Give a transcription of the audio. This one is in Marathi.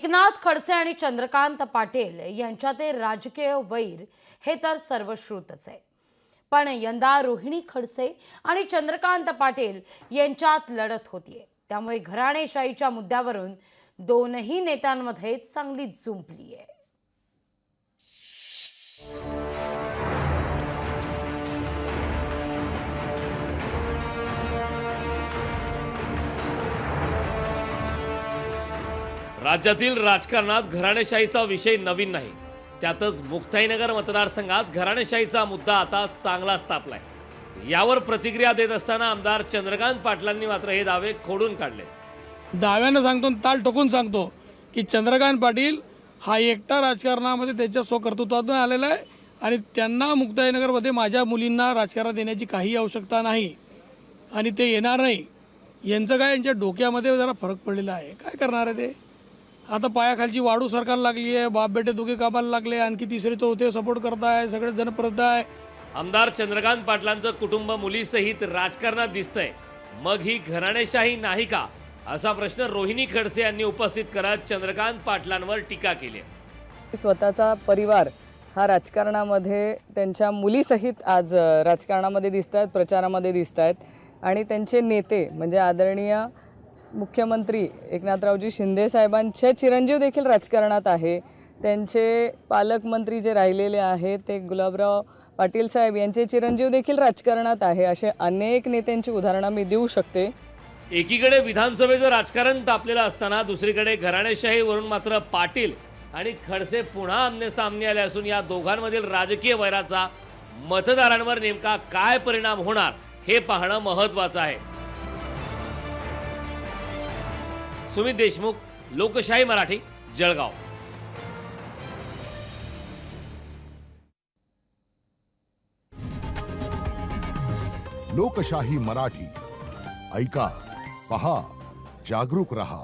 एकनाथ खडसे आणि चंद्रकांत पाटील यांच्यातील राजकीय वैर हे तर सर्वश्रुतच आहे। पण यंदा रोहिणी खडसे आणि चंद्रकांत पाटील यांच्यात लढत होतीये, त्यामुळे घराणेशाहीच्या मुद्द्यावरून दोनही नेत्यांमध्ये चांगली जुंपली आहे। राज्यातील राजकारणात घराणेशाहीचा विषय नवीन नाही, त्यातच मुक्ताईनगर मतदारसंघात घराणेशाहीचा मुद्दा आता चांगलाच तापलाय। यावर प्रतिक्रिया देत असताना आमदार चंद्रकांत पाटलांनी मात्र हे दावे खोडून काढले। दाव्यानं सांगतो, ताल टोकून सांगतो की चंद्रकांत पाटील हा एकटा राजकारणामध्ये त्याच्या स्वकर्तृत्वातून आलेला आहे आणि त्यांना मुक्ताईनगरमध्ये माझ्या मुलींना राजकारणात येण्याची काही आवश्यकता नाही आणि ते येणार नाही। यांचं काय, यांच्या डोक्यामध्ये जरा फरक पडलेला आहे। काय करणार आहे ते? आता पायाखालची वाढू सरकारला लागली आहे, बाप बेटे दोघे कामाला लागले, आणखी तिसरे चौथे सपोर्ट करताय, सगळे जण परत आहे। आमदार चंद्रकांत पाटलांचं कुटुंब मुलीसहित राजकारणात दिसतंय, मग ही घराणेशाही नाही का, असा प्रश्न रोहिणी खडसे यांनी उपस्थित करत चंद्रकांत पाटलांवर टीका केली। स्वतःचा परिवार हा राजकारणामध्ये त्यांच्या मुलीसहित आज राजकारणामध्ये दिसत आहेत, प्रचारामध्ये दिसत आहेत आणि त्यांचे नेते म्हणजे आदरणीय मुख्यमंत्री एकनाथरावजी शिंदे साहेबांचे चिरंजीव देखील राजकारणात आहे। त्यांचे पालकमंत्री जे राहिलेले आहेत ते गुलाबराव पाटील साहेब यांचे चिरंजीव देखील राजकारणात आहे। असे अनेक नेत्यांची उदाहरणं मी देऊ शकते। एकीकडे विधानसभेचं राजकारण तापलेलं असताना दुसरीकडे घराणेशाहीवरून मात्र पाटील आणि खडसे पुन्हा आमनेसामने आले असून या दोघांमधील राजकीय वैराचा मतदारांवर नेमका काय परिणाम होणार हे पाहणं महत्त्वाचं आहे। सुमित देशमुख, लोकशाही मराठी, जळगाव। लोकशाही मराठी ऐका, पहा, जागरूक रहा।